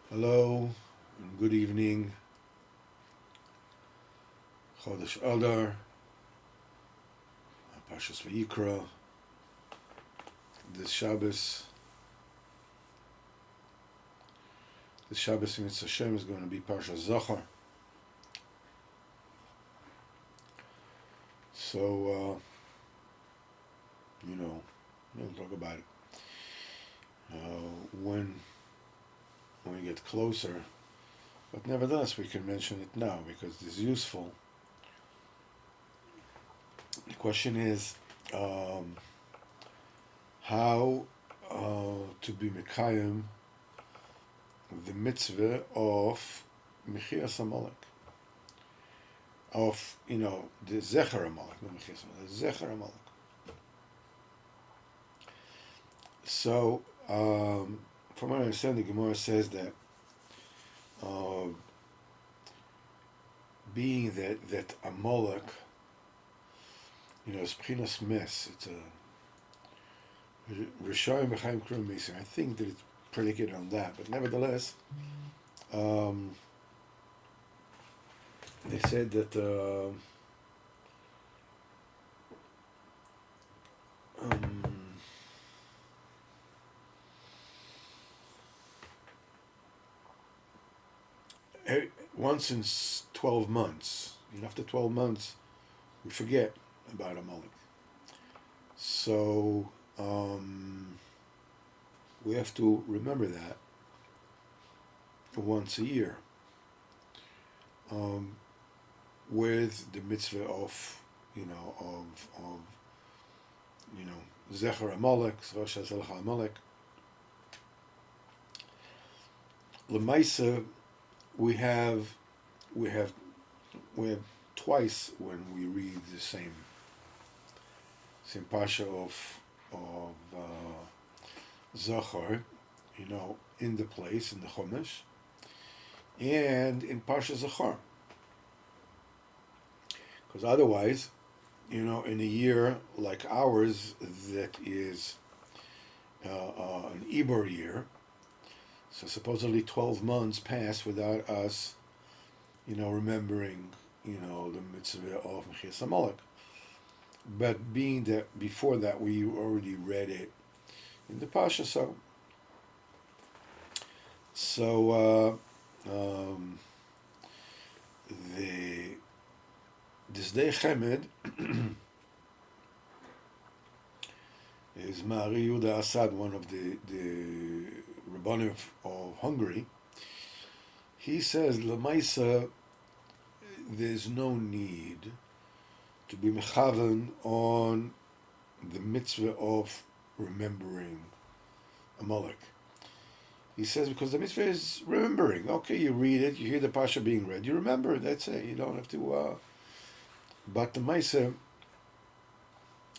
Hello and good evening. Chodesh Adar, Parshas Vayikra. This Shabbos in Mitzvah Hashem is going to be Parshas Zachar. So, we'll talk about it when we get closer. But nevertheless, we can mention it now because it's useful. The question is how to be Mekayim the mitzvah of Mechias Amalek, of the Zecher Amalek, not Mechias Amalek, the Zecher Amalek. So, from what I understand, the Gemara says that being that Amalek, is Pchinas Mes, it's a Rishayim B'chaim Krum Mesim. I think that it's predicated on that, but nevertheless, they said that once in 12 months, after 12 months, we forget about Amalek. So we have to remember that once a year with the mitzvah of Zecher Amalek, Rosh Hashanah Amalek. Lemaisa, we have twice when we read the same parsha of Zachar, in the place in the Chumash, and in Parsha Zachar, because otherwise, in a year like ours that is an Ibor year, so supposedly 12 months pass without us, remembering, the mitzvah of Mechias Amalek. But being that before that we already read it in the Pasha, so this day Chemed is Mari Yuda Assad, one of the Rabbanim of Hungary. He says Lamaisa, there's no need to be mechaven on the mitzvah of remembering Amalek. He says because the mitzvah is remembering. Okay, you read it, you hear the pasha being read, you remember it, that's it. You don't have to. But the Maisa,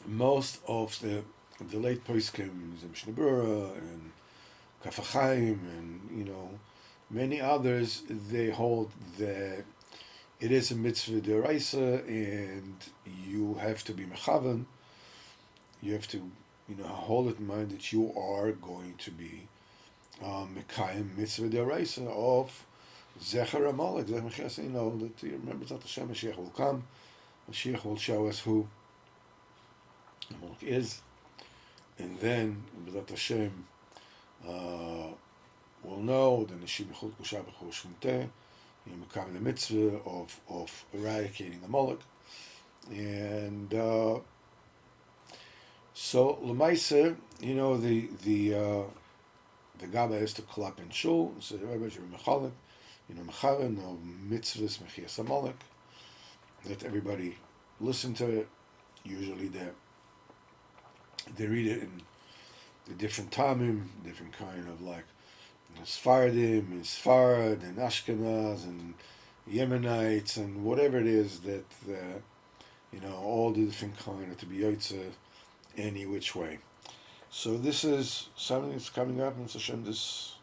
most of the late poskim, Mishnah Berurah and Kaf HaChaim, and many others, they hold that it is a mitzvah deraisa, and you have to be mechavan. You have to, hold it in mind that you are going to be mekayim mitzvah deraisa of Zecher Amalek. That you remember that Hashem Mashiach will come. Mashiach will show us who Amalek is, and then B'ezrat Hashem will know the Neshim B'chol Kusha B'chol Shmuteh. Mekayim the mitzvah of eradicating Amalek, and so L'maisa, the Gaba has to clap in shul and say, "Everybody, you're mechalek, mechaven of mitzvahs mechias Amalek." Let everybody listen to it. Usually, they read it in the different tamim, different kind of like Sfaradim and Sfarad and Ashkenaz and Yemenites and whatever it is that all the different kind of to be yotze any which way. So this is something that's coming up in Hashem this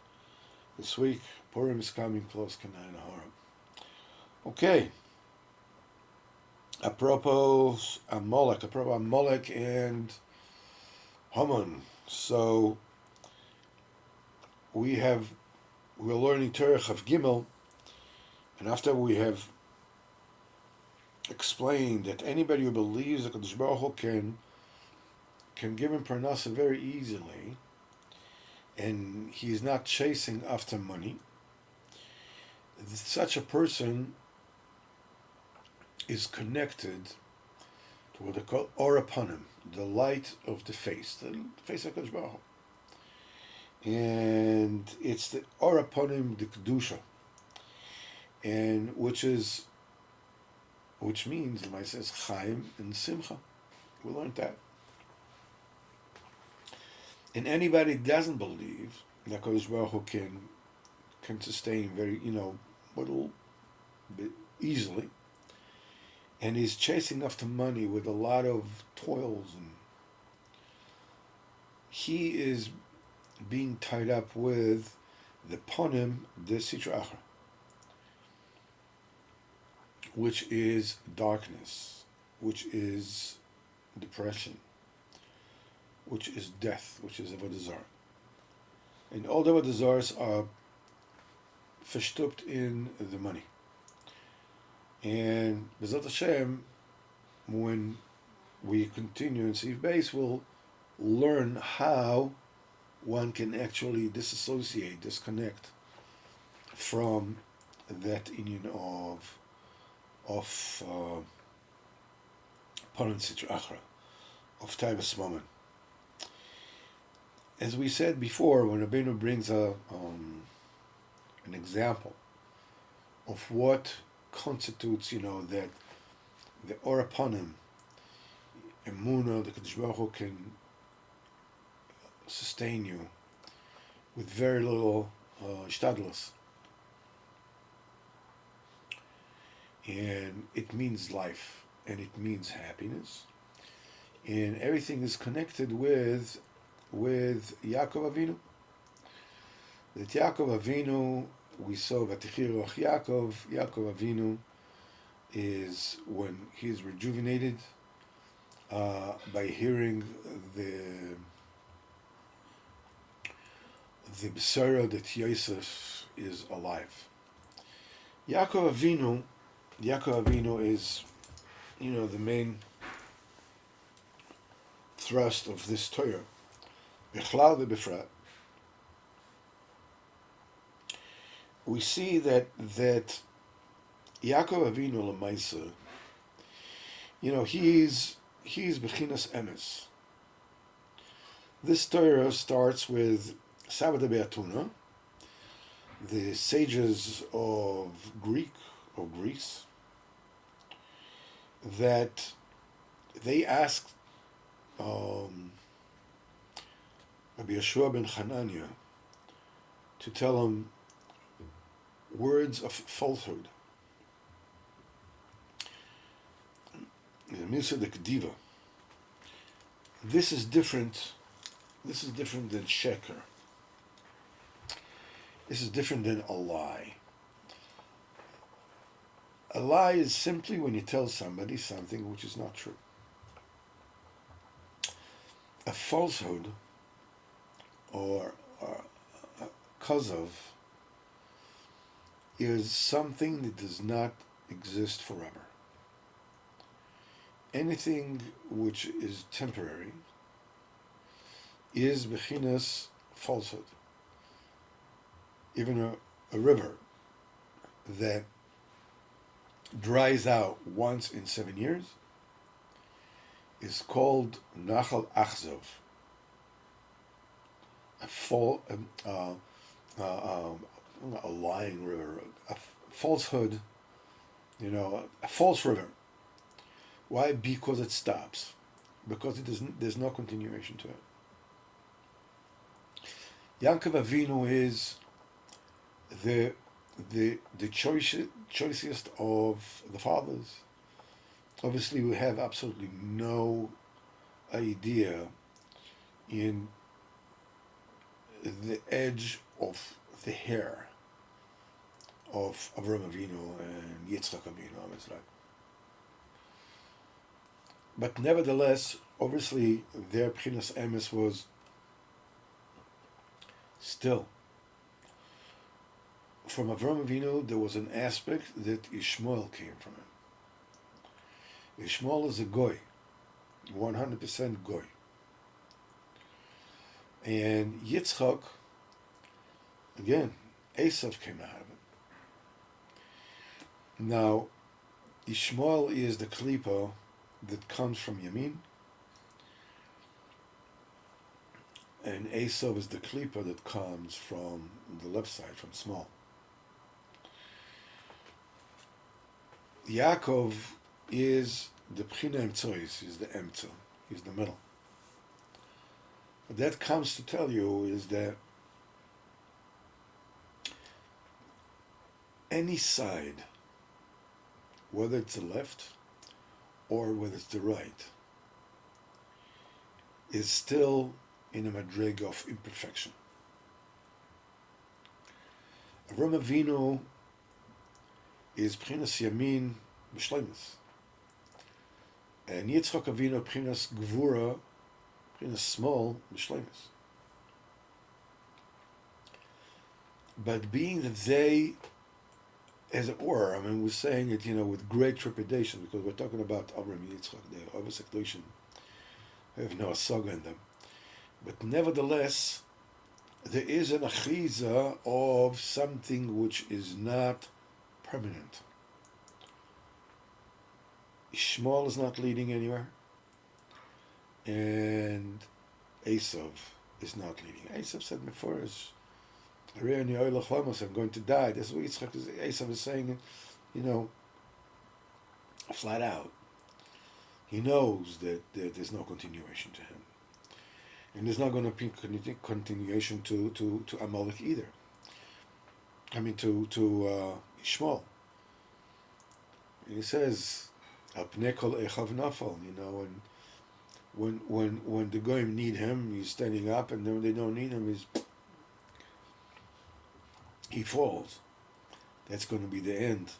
week. Purim is coming close. Kanai Nahara. Okay. Apropos Amalek and Haman. So we have we're learning Torah Chav Gimel, and after we have explained that anybody who believes that Kadosh Baruch Hu can give him parnasa very easily, and he's not chasing after money, such a person is connected to what they call Or upon him, the light of the face of Kadosh Baruch Hu. And it's the Or upon him, the Kedusha, and which means, the Gemara says, Chaim and Simcha. We learned that. And anybody doesn't believe that Kadosh Baruch Hu can sustain very, little bit easily, and he's chasing after money with a lot of toils, and he is being tied up with the ponim de sitra achra, which is darkness, which is depression, which is death, which is avodah zarah. And all the avodah zarahs are verstupt in the money. And B'ezrat Hashem, when we continue in Seif Beis, we'll learn how one can actually disconnect from that union of Paran Sitra Achra, of Taivas Mammon. As we said before, when Rabbeinu brings an example of what constitutes, that the Or upon him, Emunah, the Kadosh Baruch Hu can sustain you with very little shtadlus. And it means life, and it means happiness, and everything is connected with Yaakov Avinu. That Yaakov Avinu, we saw Vatichir Ruach Yaakov Avinu is when he is rejuvenated by hearing the Besara that Yosef is alive. Yaakov Avinu is, the main thrust of this Torah. Bichlal v'bifrat. We see that Yaakov Avinu Lamaisa, he's Bechinas Emes. This Torah starts with Sabbath Be'atuna, the sages of Greece, that they asked Rabbi Yeshua ben Hanania to tell them words of falsehood. The Misa de Kediva. This is different than sheker. This is different than a lie. A lie is simply when you tell somebody something which is not true. A falsehood or a kazov is something that does not exist forever. Anything which is temporary is bechinas falsehood. Even a river that dries out once in 7 years is called Nachal Achzov, a lying river, a falsehood, a false river. Why? Because it stops. Because there's no continuation to it. Yaakov Avinu is the choicest of the fathers. Obviously, we have absolutely no idea in the edge of the hair of Avraham Avinu and Yitzchak Avinu. But nevertheless, obviously, their Pchinas Emes was still. from Avram Avinu, there was an aspect that Ishmael came from him. Ishmael is a goy, 100% goy. And Yitzchak, again, Esav came out of it. Now, Ishmael is the klipa that comes from Yamin, and Esav is the klipa that comes from the left side, from small. Yaakov is the Pchina Emtsois, is the Emtso, he's the middle. What that comes to tell you is that any side, whether it's the left or whether it's the right, is still in a madrig of imperfection. Avram Avinu is Pchinas Yamin B'Shleimus, and Yitzchak Avinu Pchinas Gvura, Pchinas Small B'Shleimus. But being that they, as it were, I mean, we're saying it, with great trepidation, because we're talking about Avram and Yitzchak, they obviously have no saga in them. But nevertheless, there is an achiza of something which is not permanent. Ishmael is not leading anywhere, and Esav is not leading. Esav said before, I'm going to die. That's what Esav is saying, flat out. He knows that there's no continuation to him. And there's not going to be continuation to Amalek either. I mean, to Ishmael. And he says, Apnei kol echav nafal, and when the goyim need him, he's standing up, and then when they don't need him, he falls. That's going to be the end.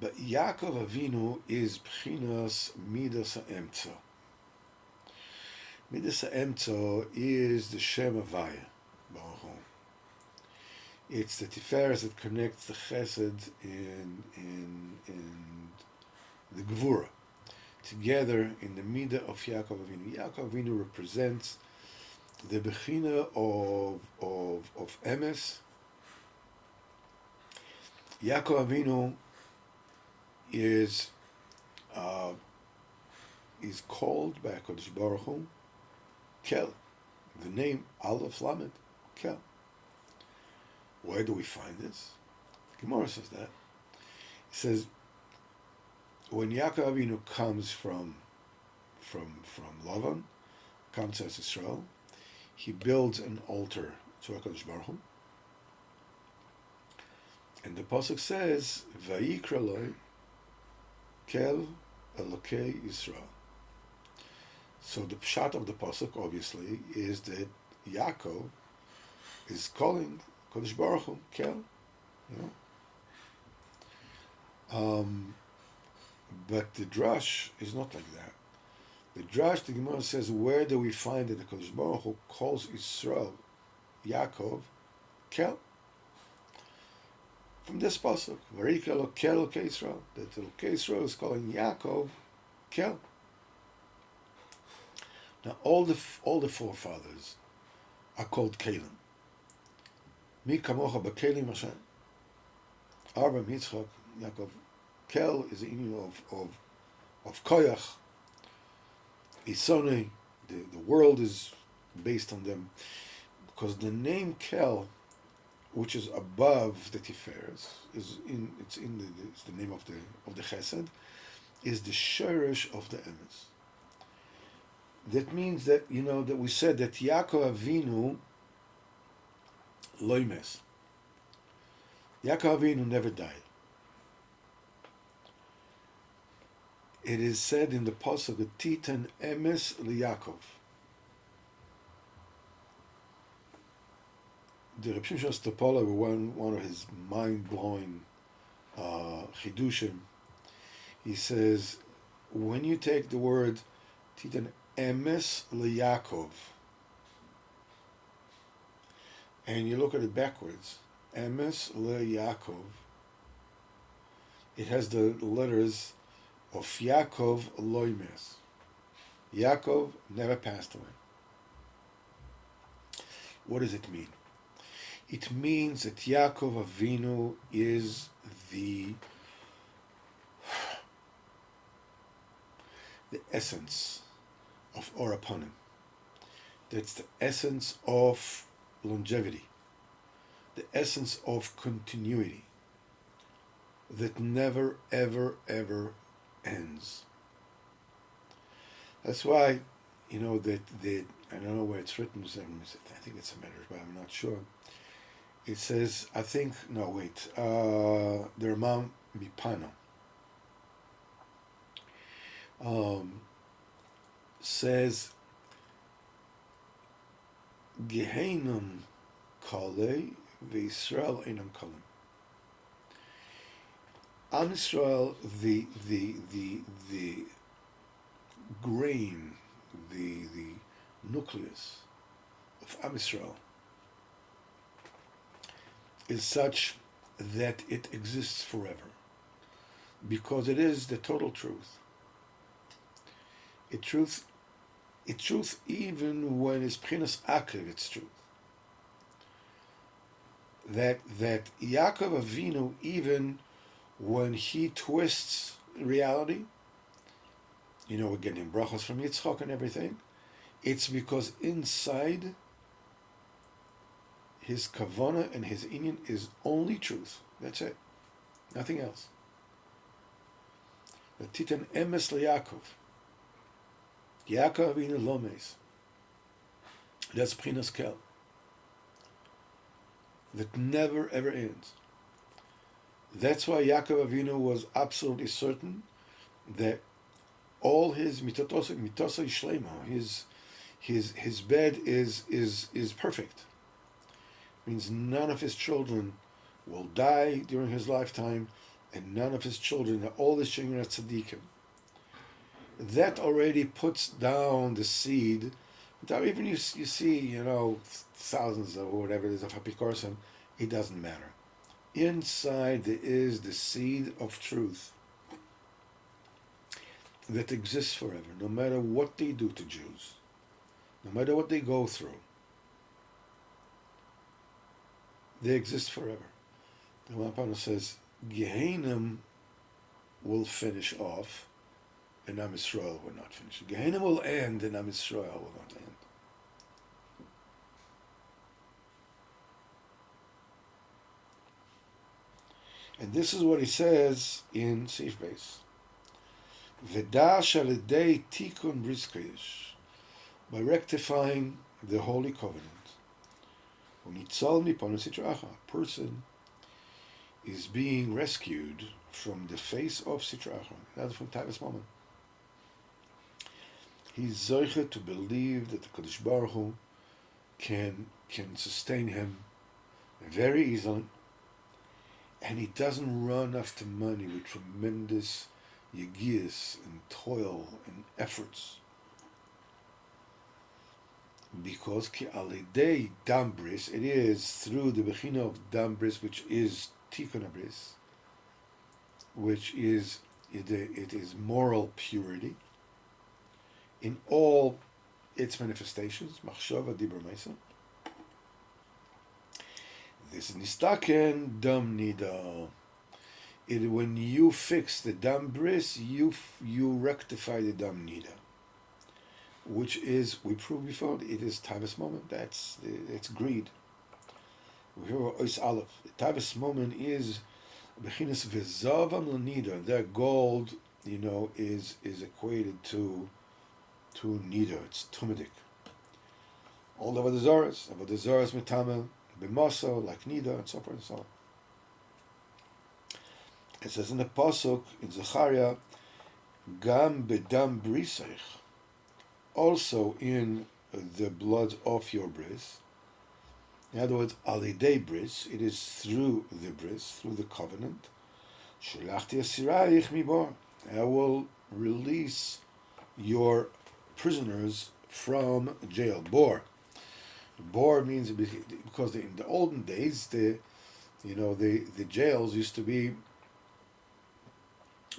But Yaakov Avinu is Pchinas Midas HaEmtzo. Midas HaEmtzo is the Shem Havaya, Baruch Hu. It's the Tiferes that connects the Chesed and the Gvura together in the Midah of Yaakov Avinu. Yaakov Avinu represents the Bechina of Emes. Yaakov Avinu is called by HaKadosh Baruch Hu Kel. The name Aleph Lamed Kel. Where do we find this? Gemara says that. It says when Yaakov Avinu comes from Lavan, comes to Israel, he builds an altar to HaKadosh Baruch Hu. And the pasuk says, "Vayikra lo Kel Elokei Yisrael." So the pshat of the pasuk, obviously, is that Yaakov is calling Kodesh Baruch Hu Kel, but the drash is not like that. The drash, the Gemara says, where do we find that the Kodesh Baruch Hu calls Israel, Yaakov, Kel? From this pasuk, Vayikra lo Kel Elokei Yisrael, that Elokei Yisrael is calling Yaakov Kel. Now all the forefathers are called Kelim. Mi kamocha b'kelim Hashem. Abraham, Yitzchak, Yaakov. Kel is the union of koyach. Isone, the world is based on them, because the name Kel, which is above the Tiferes, it's the name of the Chesed, is the shirish of the Emes. That means that that we said that Yaakov Avinu loimes. Yaakov Avinu never died. It is said in the pasuk Titan Emes LiYaakov. The Reb Shimshon Stopola, one of his mind-blowing chidushim, he says, when you take the word Titan Emes LiYaakov and you look at it backwards, Emes le Yaakov. It has the letters of Yaakov Loimes. Yaakov never passed away. What does it mean? It means that Yaakov Avinu is the essence of Orapanim. That's the essence of longevity, the essence of continuity that never, ever, ever ends. That's why, that I don't know where it's written. I think it's a matter, but I'm not sure. It says, the Ramam Mipano says, Gehenum Kale v'Yisrael Einam Kalim. Am Yisrael, the grain, the nucleus of Am Yisrael is such that it exists forever, because it is the total truth. It's truth even when it's Pchinas Akriv, it's truth. That Yaakov Avinu, even when he twists reality, we're getting brachos from Yitzchak and everything, it's because inside his kavana and his inyan is only truth. That's it. Nothing else. The titan emes leYaakov. Yaakov Avinu lomes. That's Pchinas Kel. That never ever ends. That's why Yaakov Avinu was absolutely certain that all his mitasa shlema, his bed is perfect. Means none of his children will die during his lifetime, and none of his children, all his children are tzaddikim. That already puts down the seed. Even you see, thousands or whatever it is of Hapikorsim, it doesn't matter. Inside there is the seed of truth that exists forever, no matter what they do to Jews, no matter what they go through. They exist forever. The Ramapano says, Gehenim will finish off, and Am Yisrael will not finish. Gehenim will end, and Am Yisrael will not end. And this is what he says in Seif Beis. V'da shalidei tikun bris kodesh, by rectifying the holy covenant. A person is being rescued from the face of Sitra Achra, not from Tavis Moment. He's zoiche to believe that the Kodesh Baruch Hu can sustain him very easily, and he doesn't run after money with tremendous yegias and toil and efforts. Because ki alidei dambris, it is through the bechina of dambris, which is tikkun abris, which is it is moral purity in all its manifestations. Machshava dibur meisa. This is nistaken dam nida. When you fix the dambris, you rectify the dam nida, which is, we proved before, it is Tavis Moment. It's greed. We hear Ois Aleph. Tavis Moment is Bechinas V'Zavam L'Nida. That gold, is equated to Nida. It's Tumadik. All the Avodah Zaras Mitama, B'Maso, like Nida, and so forth and so on. It says in the Pasuk, in Zechariah, Gam Bedam Brisech, also in the blood of your bris. In other words, alidei bris, it is through the bris, through the covenant. Shelachti asirayich mibor, I will release your prisoners from jail. Bor means because in the olden days The jails used to be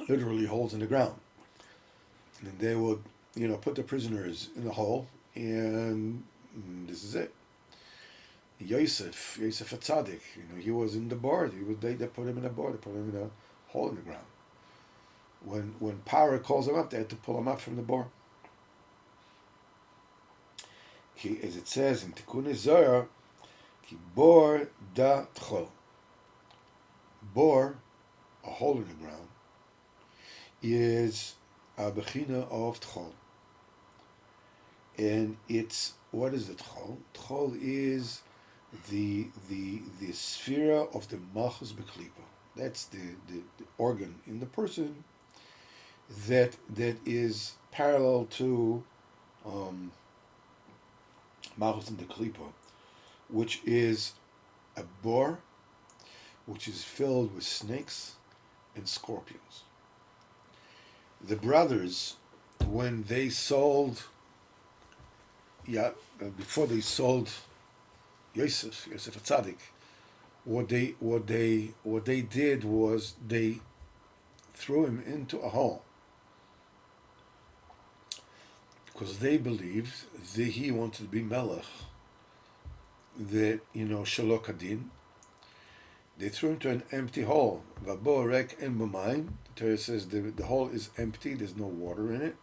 literally holes in the ground, and they would, put the prisoners in the hole, and this is it. Yosef Atzadik, he was in the bar. They put him in a bar. They put him in a hole in the ground. When Power calls him up, they had to pull him up from the bar. As it says in Tikkun Zohar, ki bor da tchol. Bor, a hole in the ground, is a bechina of tchol. And what is the tchol? Tchol is the sphere of the malchus beklipa. That's the organ in the person that is parallel to malchus in the klipa, which is a bor, which is filled with snakes and scorpions. The brothers, when they sold, before they sold Yosef Atzadik, what they did was they threw him into a hole because they believed that he wanted to be melech, that shelo kadin. They threw him to an empty hole. Vabo rek en b'mayim. The Torah says the hole is empty. There's no water in it.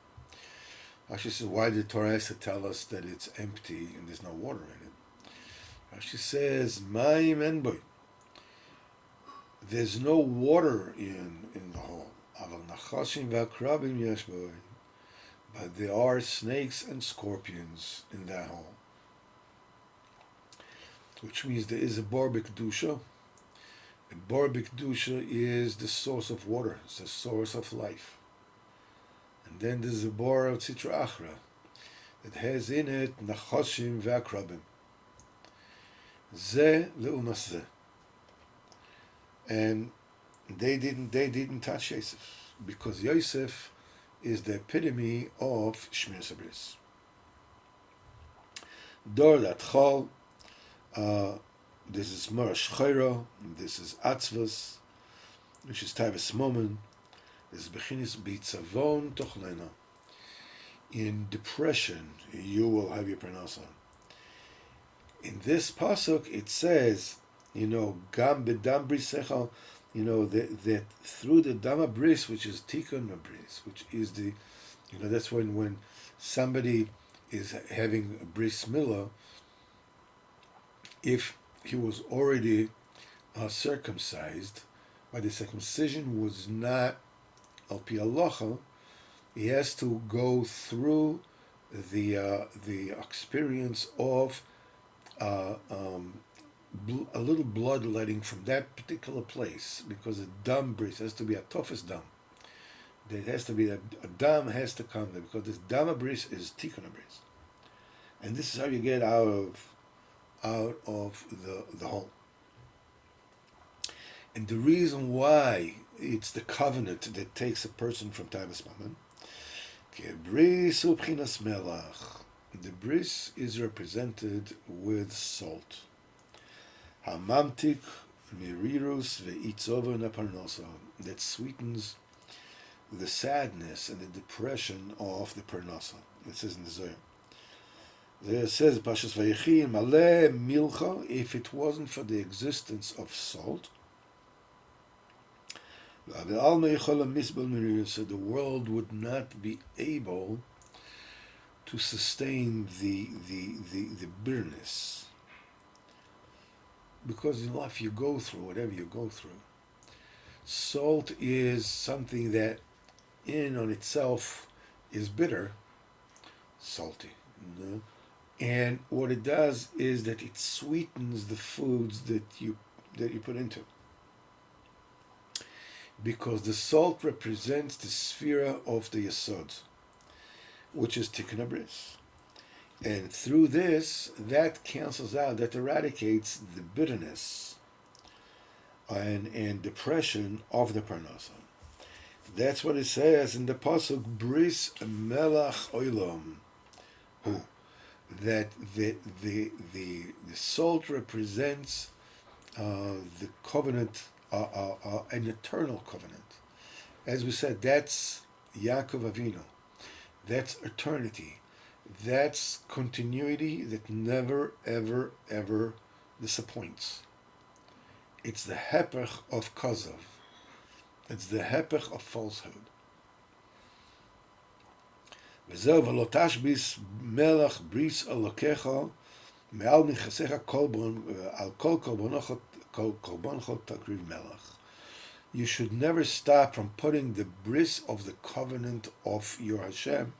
Rashi says, why did the Torah has to tell us that it's empty and there's no water in it? Rashi says, mayim en boy. There's no water in the hole. Aval nachashim v'akrabim yesh boy. But there are snakes and scorpions in that hole. Which means there is a bar b'kedusha. And Bor B'Kedusha is the source of water, it's the source of life. And then there's a Bor of Tzitra Achra that has in it Nachoshim V'Akrabim. Zeh Le'umas Zeh. And they didn't touch Yosef, because Yosef is the epitome of Shmir Sabris. Dor Latchol, this is Marash Chayra, this is Atzvas, which is Tavis Momen, this is Bechinis B'itzavon Tochlena. In depression, you will have your parnasa. In this pasuk, it says, Gam B'dam Brisechal, that through the Dama Bris, which is Tikkun Bris, which is that's when somebody is having a Bris Milah, if he was already circumcised, but the circumcision was not al pi halacha, he has to go through the experience of a little bloodletting from that particular place, because a dam bris has to be a toughest dam. There has to be a dam has to come there, because this dam bris is tikkun bris, and this is how you get out of the hole. And the reason why it's the covenant that takes a person from Tavis Mammon, the bris is represented with salt. Hamamtik mirirus ve'itzova naparnosa, that sweetens the sadness and the depression of the parnasa. It says in the Zohar. There says, Pashas Vayechi, Maleh Milcha, if it wasn't for the existence of salt, so the world would not be able to sustain the bitterness. Because in life you go through whatever you go through. Salt is something that in on itself is bitter, salty. And what it does is that it sweetens the foods that you put into. Because the salt represents the sphere of the Yesod, which is Tikkun Bris. And through this, that cancels out, that eradicates the bitterness and depression of the Parnasa. That's what it says in the pasuk, Bris Melach Olam. That the salt represents the covenant, an eternal covenant. As we said, that's Yaakov Avinu. That's eternity. That's continuity that never, ever, ever disappoints. It's the hepech of kazav. It's the hepech of falsehood. וזהו ולא תשביס מלך בריס אלוקיך מעל נכסיך על כל קורבנך תקריב מלך. You should never stop from putting the bris of the covenant of your Hashem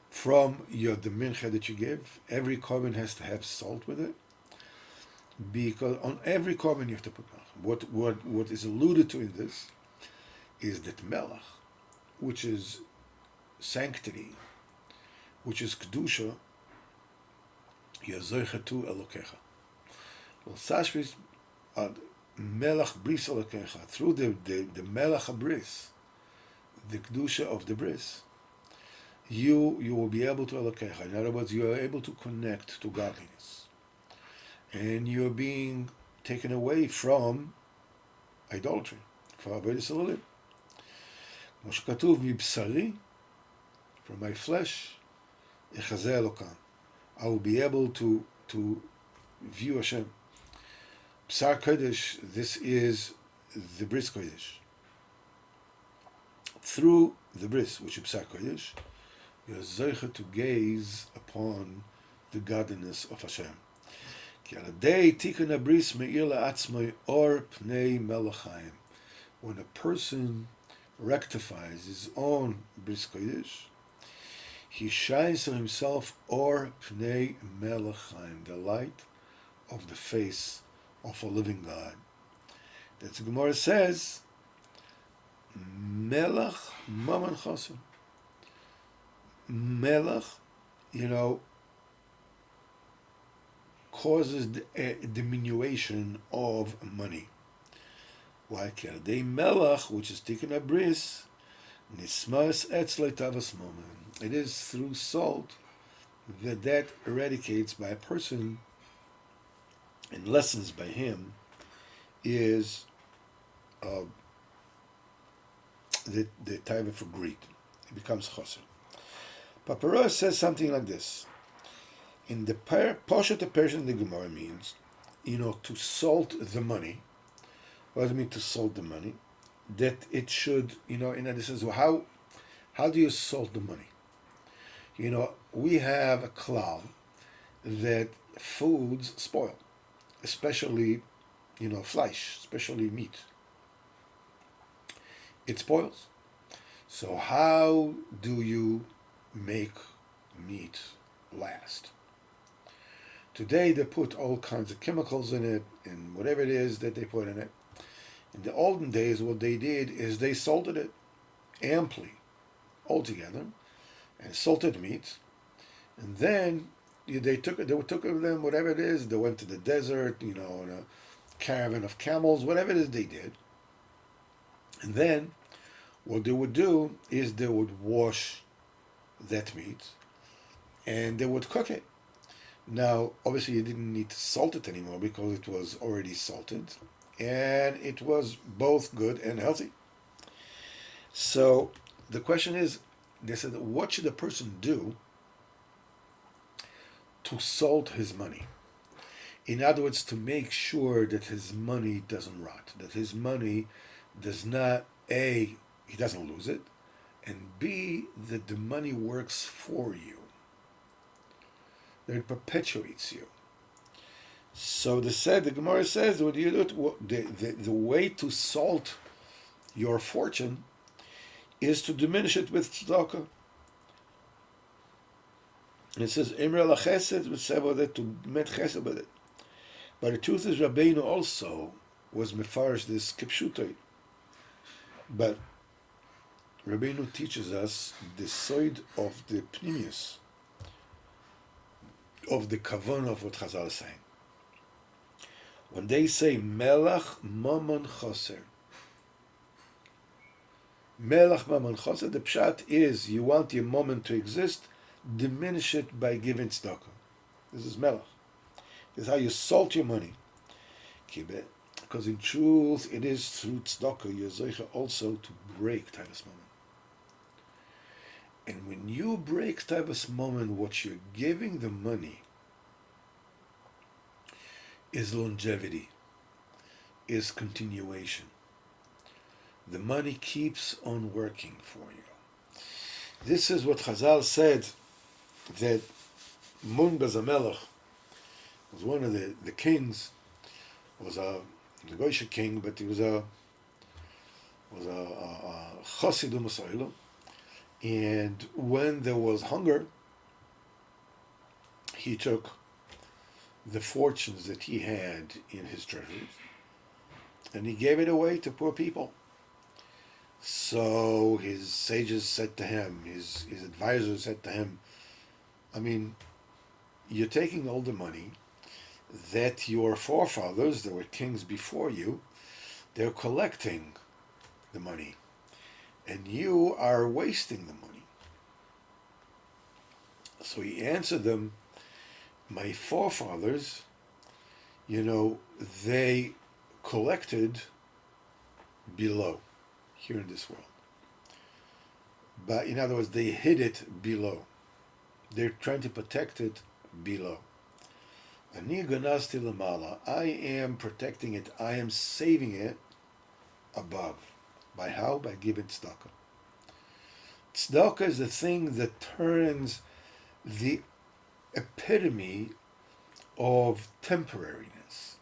from the mincha that you give. Every korban has to have salt with it, because on every korban you have to put melech. What is alluded to in this is that melech, which is sanctity, which is kedusha, yazoichetu elokecha. Well, sashvis melech bris elokecha, through the melech bris, the kedusha of the bris, you will be able to elokecha. In other words, you are able to connect to godliness, and you're being taken away from idolatry, for avodas elolim. Moshe katuv mibsari, from my flesh, echazeh elokam. I will be able to view Hashem. B'sar kodesh, this is the bris kodesh. Through the bris, which is b'sar kodesh, you are zeicha to gaze upon the godliness of Hashem. Ki aladei tikun habris me'ir la'atzmai or pnei melachayim. When a person rectifies his own bris kodesh, he shines to himself or pnei melachayim, the light of the face of a living God. That the Gemara says, Melech maman chaser. Melech, causes a diminution of money. Why? Kerdei melech, which is taken a bris, nismas etzlei tavas momen. It is through salt that eradicates by a person and lessens by him is the time for greed. It becomes choser. Paparos says something like this. In the Poshet Persian, the Gemara means, to salt the money. What does it mean to salt the money? That it should, in other sense, how do you salt the money? We have a klal that foods spoil, especially, flesh, especially meat. It spoils. So how do you make meat last? Today they put all kinds of chemicals in it and whatever it is that they put in it. In the olden days, what they did is they salted it amply, altogether, and salted meat, and then they took them, whatever it is, they went to the desert, in a caravan of camels, whatever it is they did, and then what they would do is they would wash that meat, and they would cook it. Now, obviously, you didn't need to salt it anymore because it was already salted, and it was both good and healthy. So the question is, they said, what should a person do to salt his money? In other words, to make sure that his money doesn't rot, that his money does not, A, he doesn't lose it, and B, that the money works for you, that it perpetuates you. So the Gemara says, what do you do? The way to salt your fortune is to diminish it with tzedakah. And it says, Imre la chesed, to met chesed with it. But the truth is, Rabbeinu also was mefarish this kipshutay. But Rabbeinu teaches us the side of the pnimius, of the kavanah of what Chazal is saying. When they say melach maman chaser, melach maman chaser, the pshat is you want your moment to exist, diminish it by giving tzedakah. This is melach. This is how you salt your money. kibbeh, because in truth it is through tzedakah you're zeicha also to break Taivas Moment. And when you break Taivas Moment, what you're giving the money is longevity, is continuation. The money keeps on working for you. This is what Chazal said, that Mun Bazamelech was one of the kings, was a Goyish king, but he was a Chassidu Masayla. And when there was hunger, he took the fortunes that he had in his treasuries and he gave it away to poor people. So his sages said to him, his advisors said to him, I mean, you're taking all the money that your forefathers, there were kings before you, they're collecting the money, and you are wasting the money. So he answered them, my forefathers, they collected below, here in this world. But in other words, they hid it below. They're trying to protect it below. Ani ganazti lamala, I am protecting it, I am saving it above. By how? By giving tzedakah. Tzedakah is the thing that turns the epitome of temporariness,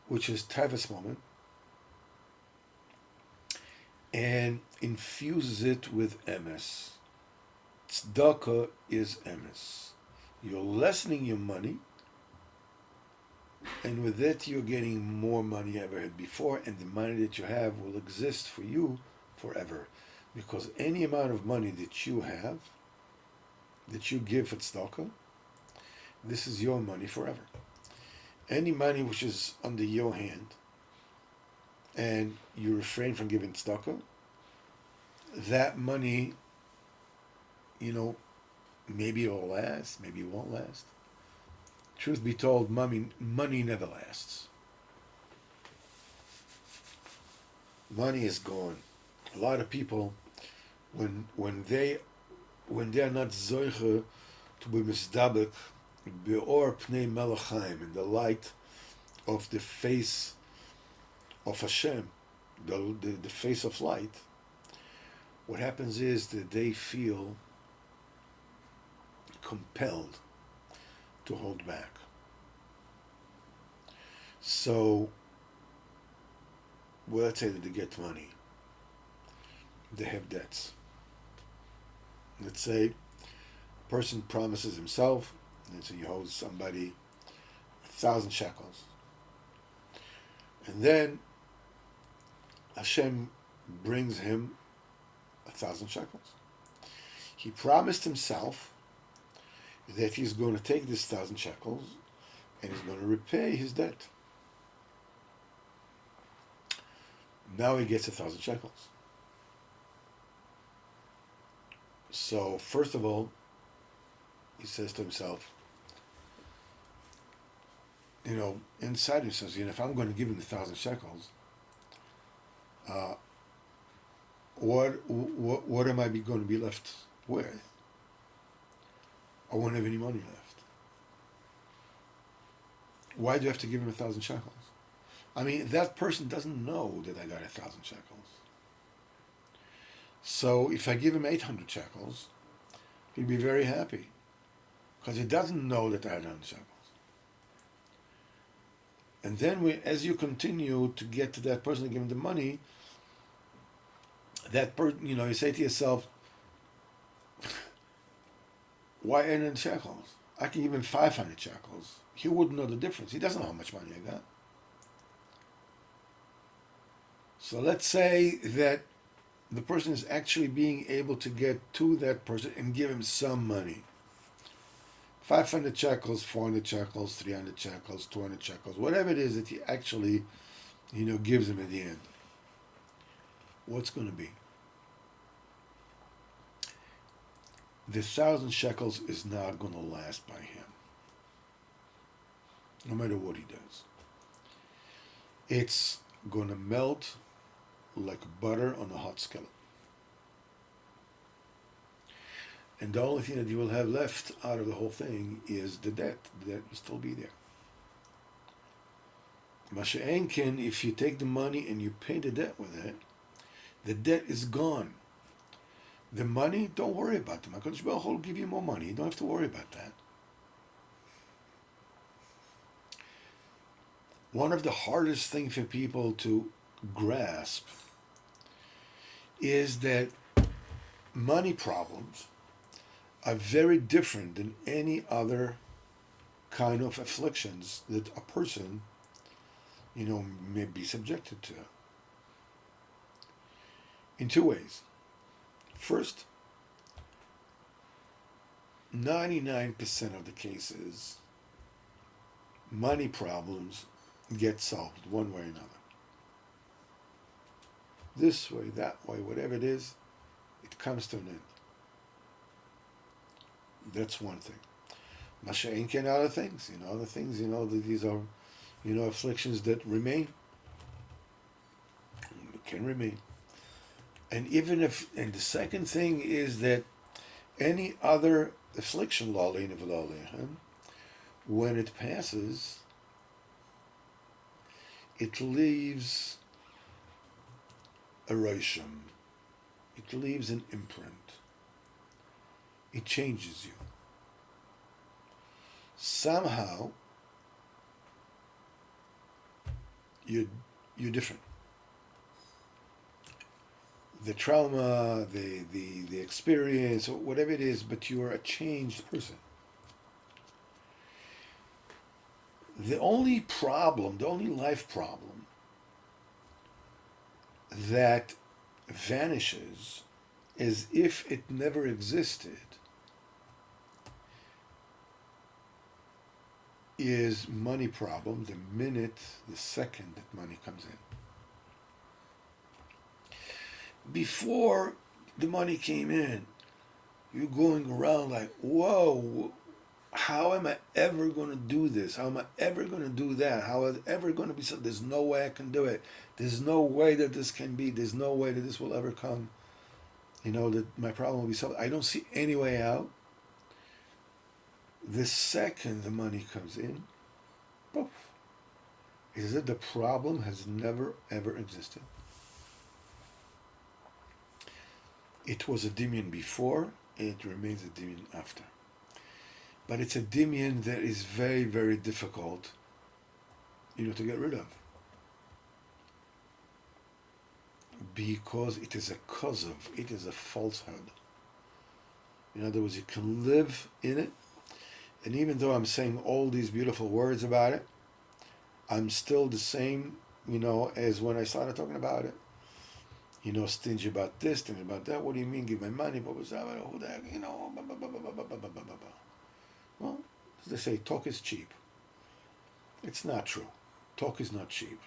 which is Taivas Moment, and infuses it with emes. Tzedakah is emes. You're lessening your money, and with it you're getting more money you ever had before, and the money that you have will exist for you forever. Because any amount of money that you have, that you give for tzedakah, this is your money forever. Any money which is under your hand, and you refrain from giving tzedakah, that money, maybe it'll last, maybe it won't last. Truth be told, money never lasts. Money is gone. A lot of people, when they are not zoiche to be misdabek beor pnei melachim, in the light of the face of Hashem, the face of light, what happens is that they feel compelled to hold back. So, let's say that they get money. They have debts. Let's say a person promises himself, and so he owes somebody 1,000 shekels. And then Hashem brings him 1,000 shekels. He promised himself that he's going to take this 1,000 shekels and he's going to repay his debt. Now he gets 1,000 shekels. So first of all, he says to himself, inside himself, if I'm going to give him 1,000 shekels, what am I going to be left with? I won't have any money left. Why do you have to give him 1,000 shekels? I mean, that person doesn't know that I got 1,000 shekels. So if I give him 800 shekels, he'd be very happy, because he doesn't know that I had 100 shekels. And then as you continue to get to that person and give him the money, that person, you say to yourself, why 800 shekels? I can give him 500 shekels. He wouldn't know the difference. He doesn't know how much money I got. So let's say that the person is actually being able to get to that person and give him some money. 500 shekels, 400 shekels, 300 shekels, 200 shekels, whatever it is that he actually, gives him at the end. What's going to be? The 1,000 shekels is not going to last by him, no matter what he does. it's gonna melt like butter on a hot skillet. And the only thing that you will have left out of the whole thing is the debt. The debt will still be there. Masha'enkin, if you take the money and you pay the debt with it, the debt is gone. The money, don't worry about them. HaKadosh Baruch Hu will give you more money. You don't have to worry about that. One of the hardest things for people to grasp is that money problems are very different than any other kind of afflictions that a person, may be subjected to. In two ways. First, 99% of the cases, money problems get solved one way or another. This way, that way, whatever it is, it comes to an end. That's one thing. Masha'enken other things, these are, afflictions that remain, can remain. And and the second thing is that any other affliction, when it passes, it leaves a rosham, it leaves an imprint, it changes you. Somehow, you're different. The trauma, the experience, or whatever it is, but you are a changed person. The only life problem that vanishes as if it never existed is money problem the second that money comes in. Before the money came in, you're going around like, whoa, how am I ever going to do this? How am I ever going to do that? How is it ever going to be so? There's no way I can do it. There's no way that this can be. There's no way that this will ever come. That my problem will be solved. I don't see any way out. The second the money comes in, poof, is that the problem has never ever existed. It was a dimion before, and it remains a dimion after. But it's a dimion that is very, very difficult, to get rid of. Because it is a kozov, it is a falsehood. In other words, you can live in it, and even though I'm saying all these beautiful words about it, I'm still the same, as when I started talking about it. Stingy about this, stingy about that. What do you mean, give my money? What was that? Who that? Well, as they say, talk is cheap. It's not true. Talk is not cheap.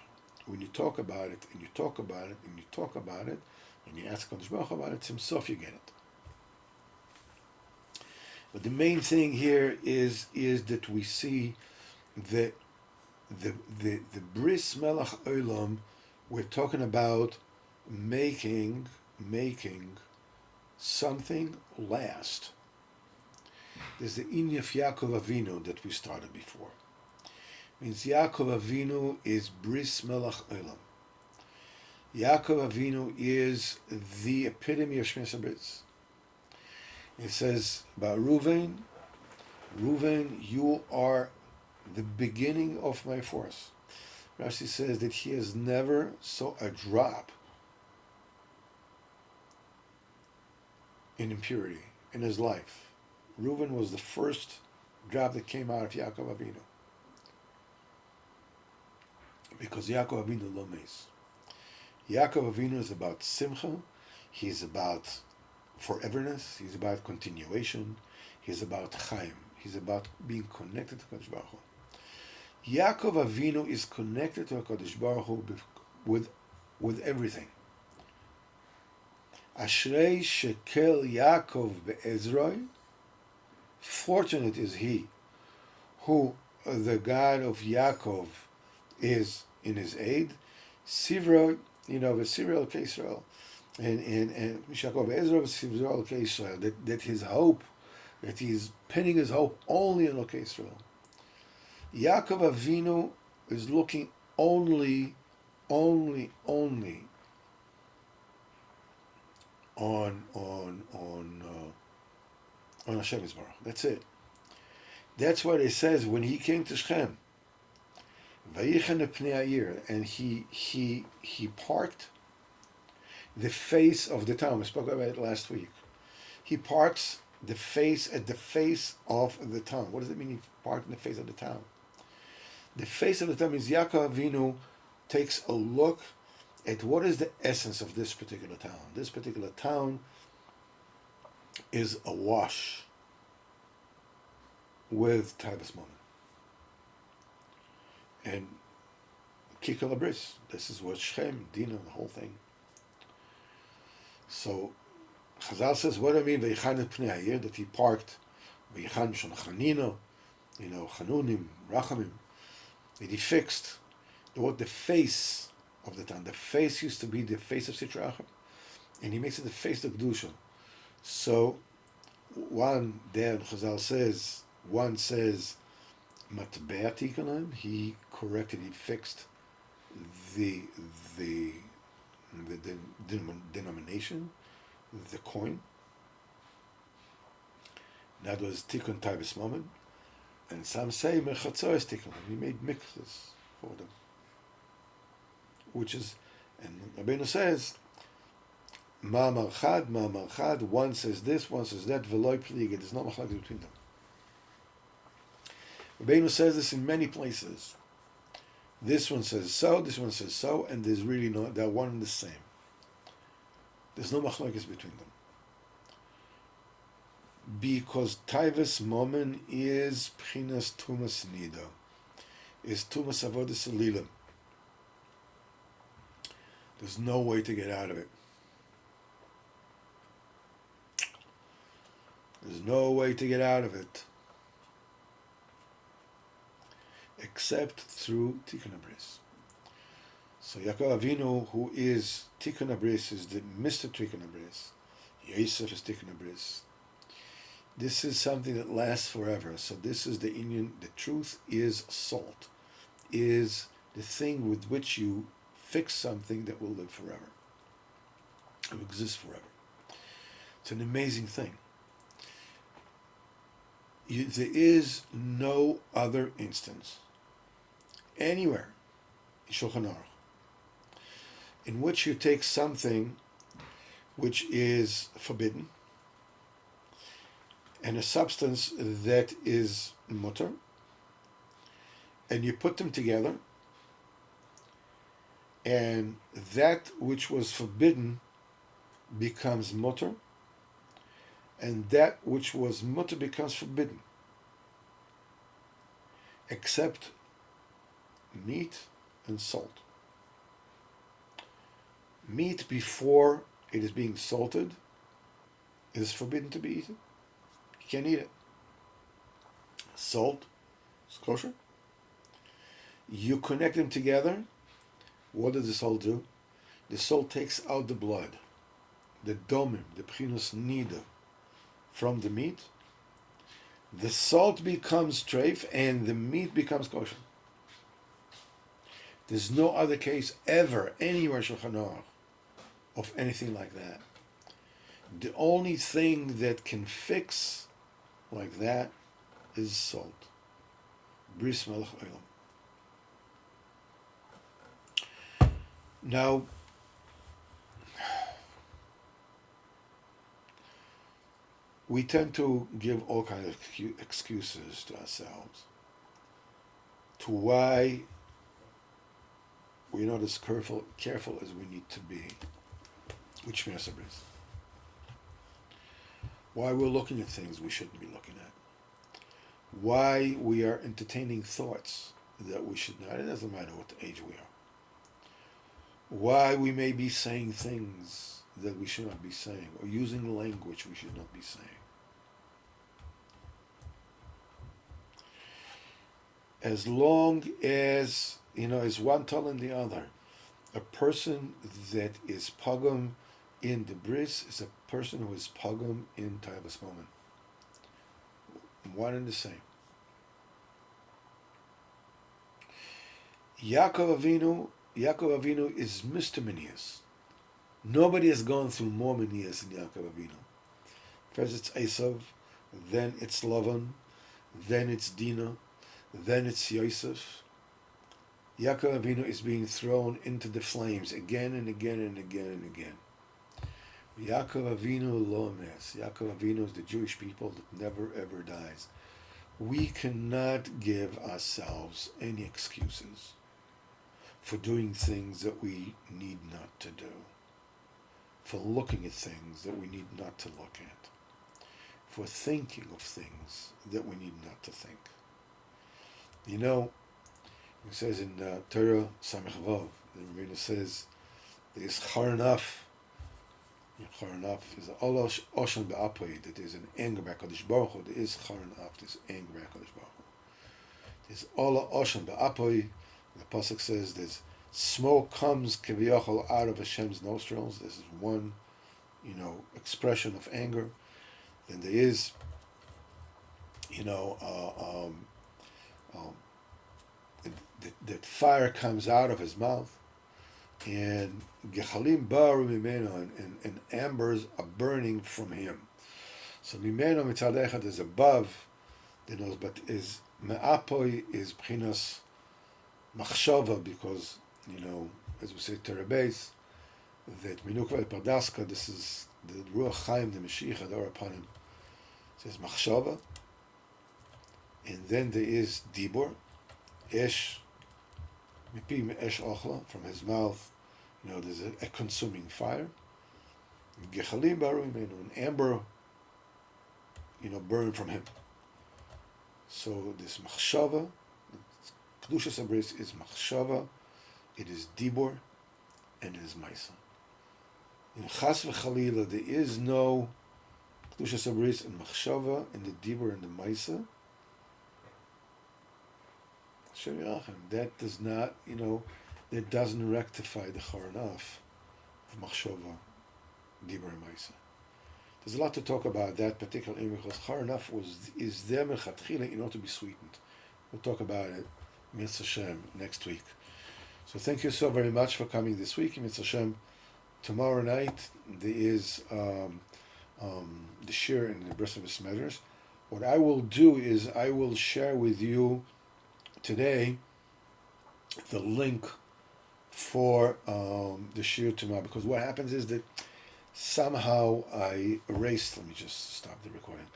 When you talk about it, and you talk about it, and you talk about it, and you ask HaKadosh Baruch Hu about it, himself you get it. But the main thing here is that we see that the Bris Melech Olam, we're talking about making something last. There's the Inya of Yaakov Avinu that we started before. It means Yaakov Avinu is Bris Melech Olam. Yaakov Avinu is the epitome of Shmei Bris. It says about Reuven, you are the beginning of my force. Rashi says that he has never saw a drop in impurity in his life. Reuven was the first drop that came out of Yaakov Avinu. Because Yaakov Avinu lo meis. Yaakov Avinu is about simcha, he's about foreverness, he's about continuation, he's about chaim, he's about being connected to HaKadosh Baruch Hu. Yaakov Avinu is connected to HaKadosh Baruch Hu with everything. Ashrei shekel Yaakov be'ezroi, fortunate is he who the God of Yaakov is in his aid. Sivra, Sivra al Israel, and Mishakov Ezra Sivra al Israel. That his hope, that he's pinning his hope only on Israel. Yaakov Avinu is looking only on Hashem Yisbarach. That's it. That's what it says when he came to Shechem. Vayichen pnei ha'ir, and he parked the face of the town. We spoke about it last week. He parks the face at the face of the town. What does it mean? He parked in the face of the town. The face of the town means Yaakov Avinu takes a look at what is the essence of this particular town. This particular town is awash with Taivas Moment. And Kikar Labris, this is what Shechem, Dina, the whole thing. So Chazal says, what do I mean, V'yichan et pnei ha'ir, that he parked, V'yichan mishon chanino, chanunim, rachamim, that he fixed what the face of the town. The face used to be the face of Sitra Achim, and he makes it the face of Kedusha. So one there, Chazal says, one says, Matbea Tikanim, he corrected, he fixed the denomination, the coin. That was Tikkun Taivas Moment. And some say Mechatzois Tikkun, he made mixes for them. Which is, and Rabbeinu says, Ma'amar Chad, one says this, one says that, V'loi Pligid, there's no machlokes between them. Rabbeinu says this in many places. This one says so, and there's really no, they're one and the same. There's no machlokes between them. Because Taivas Momen is Pchinas Tumas Nida, is Tumas Avodas Elilim. There's no way to get out of it. There's no way to get out of it except through Tikkun Abris. So Yaakov Avinu, who is Tikkun Abris, is the Mr. Tikkun Abris. Yosef is Tikkun Abris. This is something that lasts forever. So this is the Indian. The truth is salt, is the thing with which you fix something that will live forever. It will exist forever. It's an amazing thing. There is no other instance anywhere in Shulchan Aruch in which you take something which is forbidden and a substance that is mutter, and you put them together, and that which was forbidden becomes mutter, and that which was mutter becomes forbidden, except meat and salt. Meat before it is being salted is forbidden to be eaten. You can't eat it. Salt is kosher. You connect them together. What does the salt do? The salt takes out the blood, the domim, the pchinos nida, from the meat. The salt becomes treif and the meat becomes kosher. There's no other case ever, anywhere Shulchan Aruch, of anything like that. The only thing that can fix like that is salt. Bris melech olam. Now, we tend to give all kinds of excuses to ourselves to why we're not as careful as we need to be with Shmir Sabris. Why we're looking at things we shouldn't be looking at. Why we are entertaining thoughts that we should not. It doesn't matter what age we are. Why we may be saying things that we should not be saying, or using language we should not be saying. As long as is one telling the other. A person that is pagum in the bris is a person who is pagum in Taivas moment. One and the same. Yaakov Avinu is Mr. Menias. Nobody has gone through more Menias than Yaakov Avinu. First it's Esav, then it's Lavan, then it's Dinah, then it's Yosef. Yaakov Avinu is being thrown into the flames again and again and again and again. Yaakov Avinu lo mes. Yaakov Avinu is the Jewish people that never ever dies. We cannot give ourselves any excuses for doing things that we need not to do, for looking at things that we need not to look at, for thinking of things that we need not to think. It says in Torah Samech Vav, the Rebbeinu says there is Charanaf. Charanaf is Olosh Oshan Be'apoy, that there is an anger by HaKadosh Baruch Hu. There is Charanaf, there is anger by HaKadosh Baruch Hu. There is Ola Oshan Be'apoy. The pasuk says there's smoke comes kiviyachol out of Hashem's nostrils. This is one, expression of anger. Then there is, that fire comes out of his mouth, and gechalim baru mimeno, and ambers are burning from him. So mimeno mitzad echad is above the nose, but is me'apoi is b'chinas machshava, because as we say terabes, that minukva pardaska, this is the ruach chaim, the Mashiach ador upon him. It says machshava, and then there is dibur, esh mipi esh ochla, from his mouth. There's a consuming fire. Gechalim baru mimenu, an amber, burn from him. So this machshava, Kedushas Abris is machshava, it is dibur, and it is maisa. In Chas v'Chalila, there is no Kedushas Abris and machshava, and the dibur and the maisa. Hashem Yerachem, that does not, that doesn't rectify the charanaf of machshava, dibur, and maisa. There's a lot to talk about that particular image, because charanaf is there mechatchila in order to be sweetened. We'll talk about it, Mitzvah Hashem, next week. So thank you so very much for coming this week. Mitzvah Hashem, tomorrow night there is the shir in the Bris of His measures. What I will do is I will share with you today the link for the shir tomorrow, because what happens is that somehow I erased, let me just stop the recording.